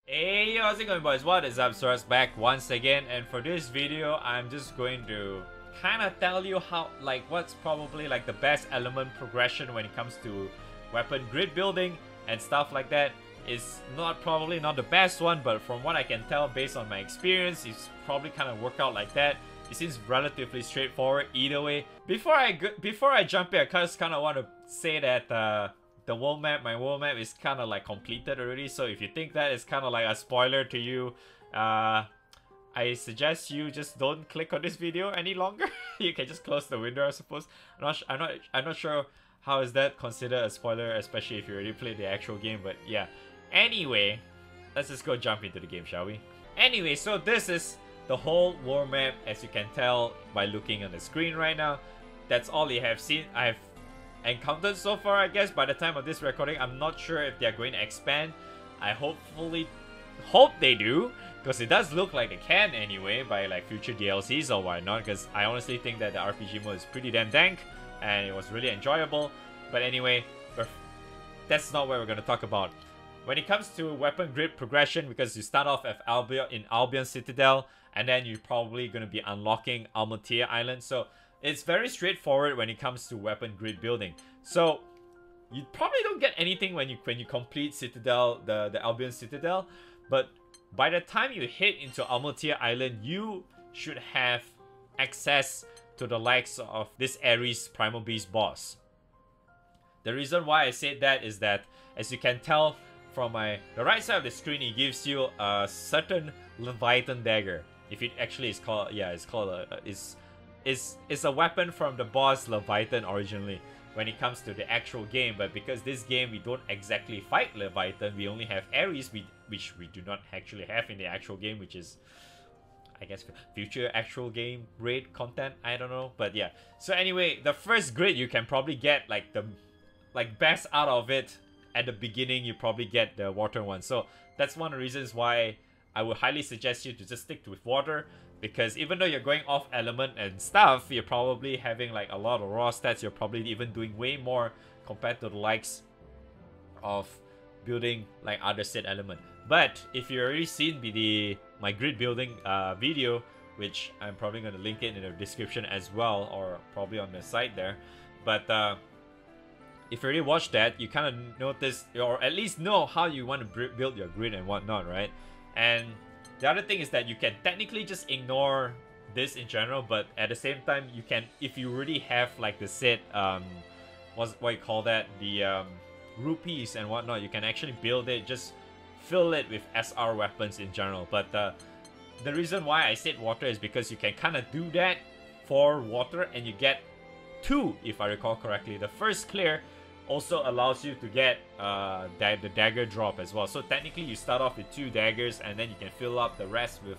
Hey, yo, how's it going, boys? What is up? Sora's back once again, and for this video, I'm just going to kind of tell you how, what's probably the best element progression when it comes to weapon grid building and stuff like that. It's probably not the best one, but from what I can tell based on my experience, it's probably kind of worked out like that. It seems relatively straightforward either way. Before I jump in, I just kind of want to say that my world map is kind of completed already. So if you think that is kind of like a spoiler to you, I suggest you just don't click on this video any longer. You can just close the window, I suppose. I'm not sure how is that considered a spoiler, especially if you already played the actual game. But yeah. Anyway, let's just go jump into the game, shall we? Anyway, so this is the whole world map, as you can tell by looking on the screen right now. That's all you have seen. I have encountered so far, I guess. By the time of this recording, I'm not sure if they're going to expand. I hope they do, because it does look like they can anyway by future DLCs or whatnot, because I honestly think that the RPG mode is pretty damn dank and it was really enjoyable. But anyway, that's not what we're going to talk about. When it comes to weapon grid progression, because you start off at Albion Citadel, and then you're probably going to be unlocking Almatia Island. So it's very straightforward when it comes to weapon grid building. So you probably don't get anything when you complete Citadel, the Albion Citadel, but by the time you hit into Almatia Island, you should have access to the likes of this Ares Primal Beast boss. The reason why I said that is that, as you can tell from the right side of the screen, it gives you a certain Leviathan dagger. If it actually is called, yeah, it's called it's a weapon from the boss Leviathan originally when it comes to the actual game. But because this game we don't exactly fight Leviathan, we only have Ares, which we do not actually have in the actual game, which is, I guess, future actual game raid content. I don't know, but yeah. So anyway, the first grid you can probably get the best out of it at the beginning. You probably get the water one. So that's one of the reasons why I would highly suggest you to just stick with water. Because even though you're going off element and stuff, you're probably having a lot of raw stats. You're probably even doing way more compared to the likes of building other set element. But if you've already seen my grid building video, which I'm probably going to link it in the description as well, or probably on the site there. But if you already watched that, you kind of notice, or at least know how you want to build your grid and whatnot, right? And the other thing is that you can technically just ignore this in general, but at the same time, you can, if you really have the set, what you call that, the rupees and whatnot, you can actually build it, just fill it with SR weapons in general. But the reason why I said water is because you can kind of do that for water, and you get two, if I recall correctly. The first clear also allows you to get the dagger drop as well. So technically you start off with 2 daggers, and then you can fill up the rest with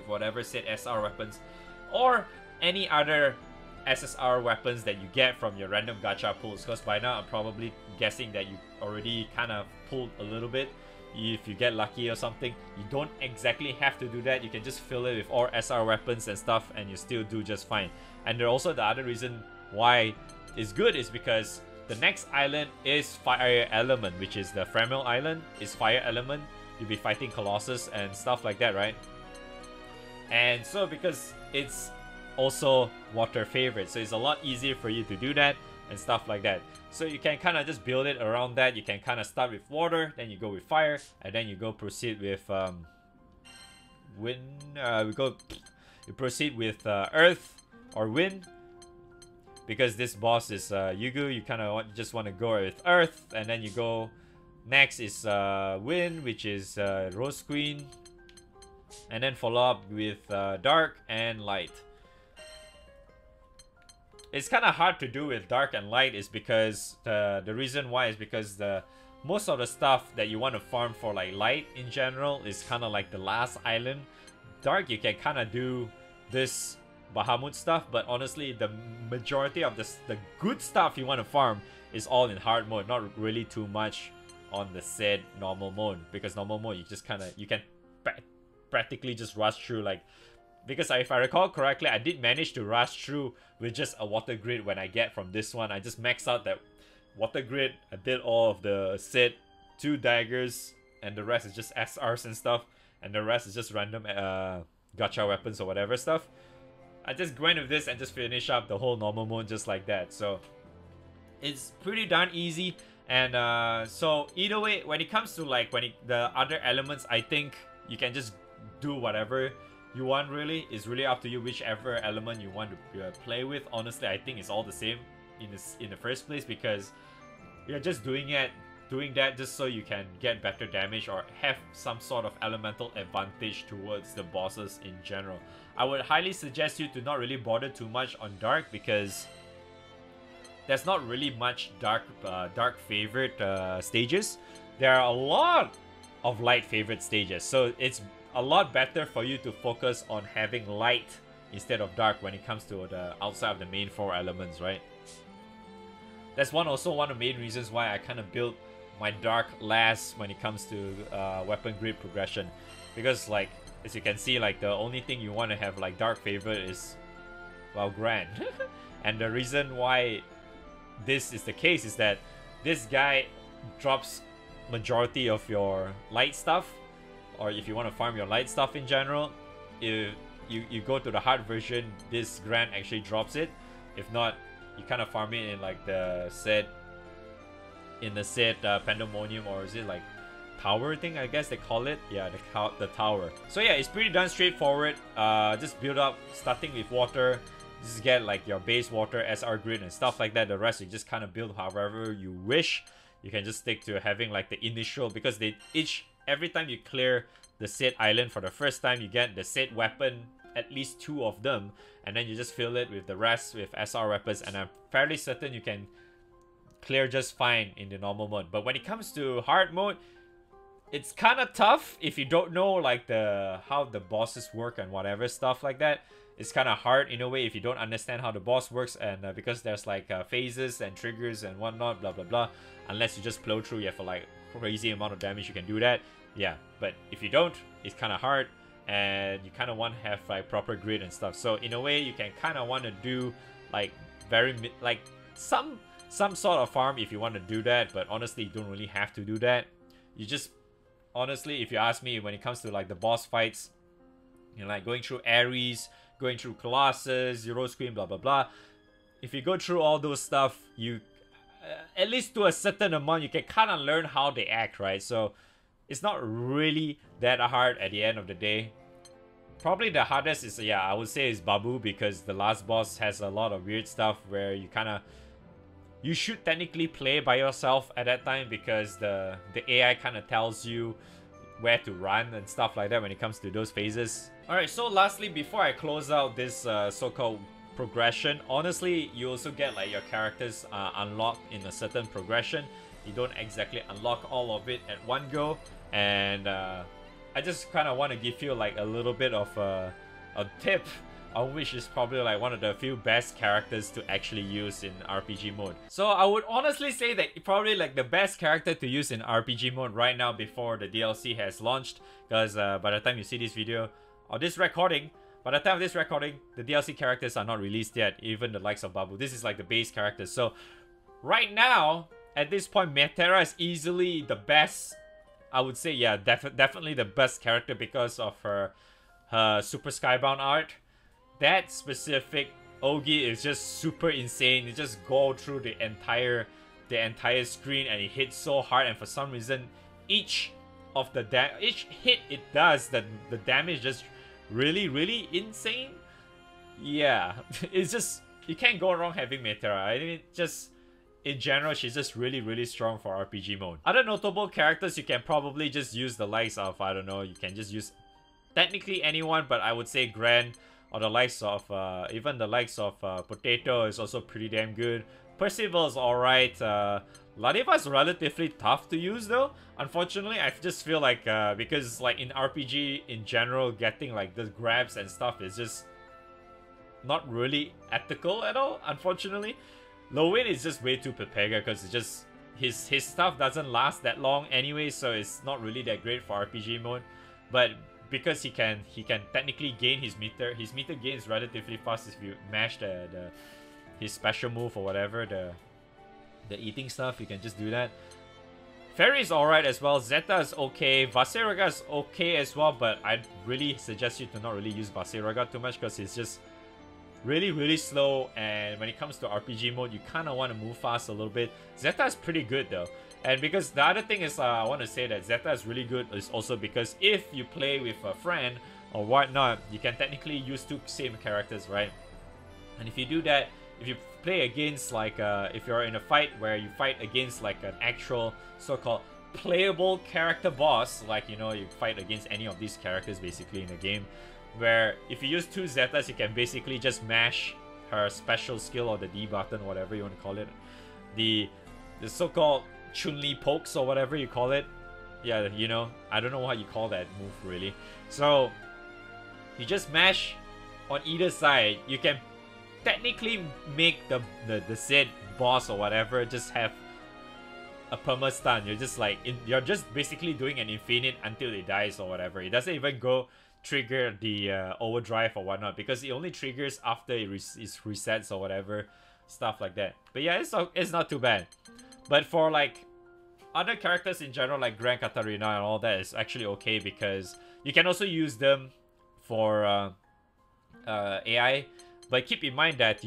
whatever set SR weapons or any other SSR weapons that you get from your random gacha pulls. Because by now I'm probably guessing that you already kind of pulled a little bit. If you get lucky or something, you don't exactly have to do that. You can just fill it with all SR weapons and stuff, and you still do just fine. And also the other reason why is good is because the next island is fire element, which is the Primal island is fire element. You'll be fighting Colossus and stuff like that, right? And so because it's also water favorite, so it's a lot easier for you to do that and stuff like that. So you can kind of just build it around that. You can kind of start with water, then you go with fire, and then you go proceed with wind. You proceed with earth or wind. Because this boss is Yugu, you kind of just want to go with earth, and then you go next is wind, which is Rose Queen, and then follow up with dark and light. It's kind of hard to do with dark and light is because the reason why is because most of the stuff that you want to farm for light in general is kind of the last island. Dark, you can kind of do this Bahamut stuff, but honestly the majority of the good stuff you want to farm is all in hard mode, not really too much on the said normal mode. Because normal mode you can practically just rush through, because if I recall correctly, I did manage to rush through with just a water grid. When I get from this one, I just maxed out that water grid. I did all of the said 2 daggers and the rest is just SRs and stuff, and the rest is just random gacha weapons or whatever stuff. I just grind with this and just finish up the whole normal mode just like that. So it's pretty darn easy. And so either way, when it comes to like the other elements, I think you can just do whatever you want. Really, it's really up to you whichever element you want to play with. Honestly, I think it's all the same in the first place, because you're just doing that just so you can get better damage or have some sort of elemental advantage towards the bosses in general. I would highly suggest you to not really bother too much on Dark, because there's not really much dark favorite stages. There are a lot of light favorite stages, so it's a lot better for you to focus on having light instead of dark when it comes to the outside of the main 4 elements, right? That's also one of the main reasons why I kind of built my dark last when it comes to weapon grid progression, because like as you can see, like the only thing you want to have like dark favorite is, well, Gran. And the reason why this is the case is that this guy drops majority of your light stuff, or if you want to farm your light stuff in general, if you go to the hard version, this Gran actually drops it. If not, you kind of farm it in like the said Pandemonium, or is it like tower thing, I guess they call it. Yeah, the tower. So yeah, it's pretty done straightforward. Just build up starting with water. Just get like your base water, SR grid and stuff like that. The rest you just kind of build however you wish. You can just stick to having like the initial, because every time you clear the said island for the first time, you get the said weapon, at least 2 of them, and then you just fill it with the rest with SR weapons, and I'm fairly certain you can clear just fine in the normal mode. But when it comes to hard mode, it's kind of tough if you don't know like how the bosses work and whatever stuff like that. It's kind of hard in a way if you don't understand how the boss works, and because there's like phases and triggers and whatnot, blah blah blah. Unless you just plow through, you have a like crazy amount of damage, you can do that. Yeah, but if you don't, it's kind of hard, and you kind of want to have like proper grid and stuff. So in a way, you can kind of want to do like some sort of farm if you want to do that. But honestly, you don't really have to do that. You just honestly, if you ask me, when it comes to like the boss fights, you know, like going through Ares, going through Colossus, Zero Scream, blah blah blah. If you go through all those stuff, you at least to a certain amount, you can kind of learn how they act, right? So it's not really that hard at the end of the day. Probably the hardest is, yeah, I would say is Babu, because the last boss has a lot of weird stuff where you should technically play by yourself at that time, because the AI kind of tells you where to run and stuff like that when it comes to those phases. Alright, so lastly, before I close out this so-called progression, honestly, you also get like your characters unlocked in a certain progression. You don't exactly unlock all of it at one go, and I just kind of want to give you like a little bit of a tip on which is probably like one of the few best characters to actually use in RPG mode. So I would honestly say that probably like the best character to use in RPG mode right now before the DLC has launched, because by the time you see this video or this recording, by the time of this recording, the DLC characters are not released yet, even the likes of Babu. This is like the base characters. So right now, at this point, Metera is easily the best. I would say, yeah, definitely the best character because of her Super Skybound art. That specific Ogi is just super insane. You just go through the entire screen and it hits so hard, and for some reason each hit it does, the damage just really insane. Yeah, it's just, you can't go wrong having Metera. I mean, just in general, she's just really strong for RPG mode. Other notable characters, you can probably just use the likes of, I don't know, you can just use technically anyone, but I would say Gran, or the likes of even the likes of Potato is also pretty damn good. Percival is alright. Ladiva is relatively tough to use though. Unfortunately, I just feel like because like in RPG in general, getting like the grabs and stuff is just not really ethical at all, unfortunately. Lowen is just way too Pepega, because it's just his stuff doesn't last that long anyway, so it's not really that great for RPG mode. But because he can technically gain his meter gains relatively fast if you mash his special move or whatever, the eating stuff, you can just do that. Fairy is alright as well. Zeta is okay. Vaseraga is okay as well, but I'd really suggest you to not really use Vaseraga too much because it's just really slow, and when it comes to RPG mode, you kind of want to move fast a little bit. Zeta is pretty good though. And because the other thing is, I want to say that Zeta is really good is also because if you play with a friend or whatnot, you can technically use two same characters, right? And if you do that, if you play against like, if you're in a fight where you fight against like an actual so-called playable character boss, like, you know, you fight against any of these characters basically in the game, where if you use two Zetas, you can basically just mash her special skill or the D button, whatever you want to call it. The so-called Chun-Li pokes or whatever you call it. Yeah, you know, I don't know what you call that move really. So you just mash on either side. You can technically make the said boss or whatever just have a perma stun. You're just like you're just basically doing an infinite until it dies or whatever. It doesn't even go trigger the overdrive or whatnot because it only triggers after it resets or whatever, stuff like that. But yeah, it's not too bad. But for like other characters in general, like Grand Katarina and all that, is actually okay because you can also use them for AI. But keep in mind that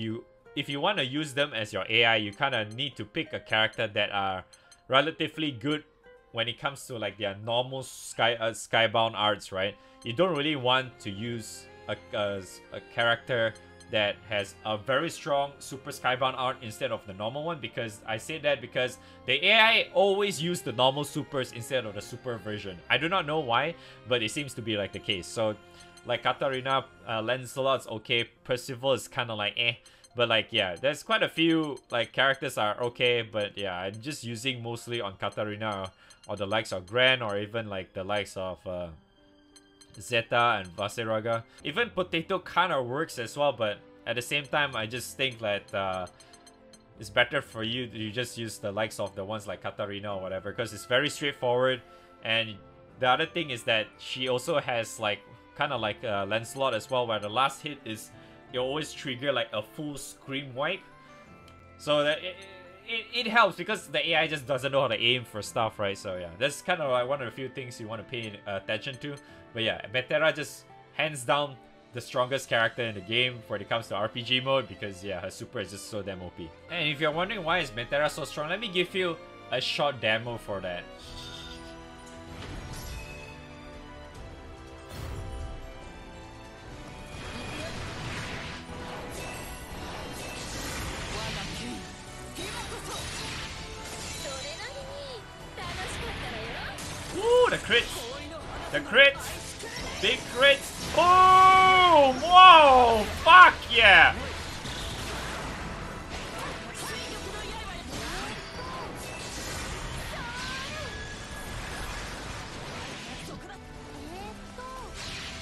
if you want to use them as your AI, you kind of need to pick a character that are relatively good when it comes to like their normal skybound arts, right? You don't really want to use a character that has a very strong super skybound art instead of the normal one, because I say that because the AI always use the normal supers instead of the super version. I do not know why, but it seems to be like the case. So like Katarina, Lancelot's okay, Percival is kind of like eh, but like yeah, there's quite a few like characters are okay, but yeah, I'm just using mostly on Katarina or the likes of Gran, or even like the likes of Zeta and Vaseraga. Even Potato kind of works as well, but at the same time, I just think that it's better for you to just use the likes of the ones like Katarina or whatever, because it's very straightforward. And the other thing is that she also has like kind of like Lancelot as well, where the last hit is you always trigger like a full scream wipe, so that it helps because the AI just doesn't know how to aim for stuff, right? So yeah, that's kind of like one of the few things you want to pay attention to. But yeah, Metera just hands down the strongest character in the game when it comes to RPG mode, because yeah, her super is just so damn OP. And if you're wondering why is Metera so strong, let me give you a short demo for that. Ooh, the crits! The crits! Big crits! Boom! Whoa! Fuck yeah!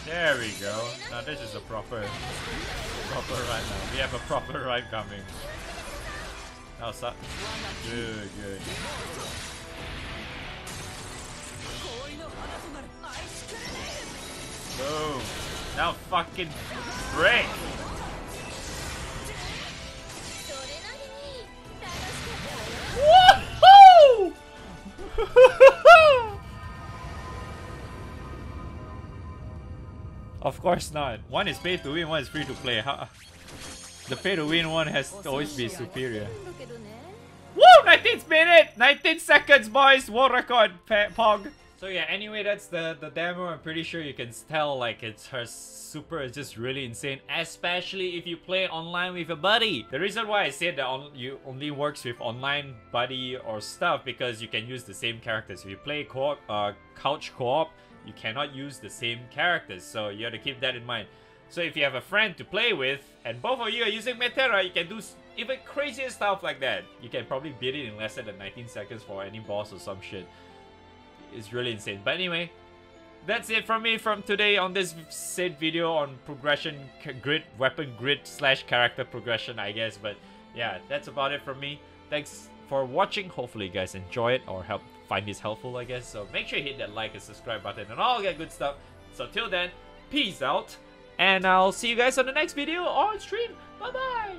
There we go. Now this is a proper run now. We have a proper run coming. Now suck. Good, good. Boom. Now fucking break. Woohoo! Of course not. One is pay to win, one is free to play. The pay to win one has to always be superior. Woo! 19th minute! 19 seconds, boys! World record, Pog. So yeah, anyway, that's the demo. I'm pretty sure you can tell like her super is just really insane, especially if you play online with a buddy. The reason why I said that you only works with online buddy or stuff, because you can use the same characters. If you play co-op, couch co-op, you cannot use the same characters, so you have to keep that in mind. So if you have a friend to play with and both of you are using Metera, you can do even crazier stuff like that. You can probably beat it in less than 19 seconds for any boss or some shit. It's really insane. But anyway, that's it from me from today on this said video on progression grid, weapon grid / character progression, I guess. But yeah, that's about it from me. Thanks for watching. Hopefully you guys enjoy it or find this helpful, I guess. So make sure you hit that like and subscribe button and all that good stuff. So till then, peace out, and I'll see you guys on the next video on stream. Bye bye.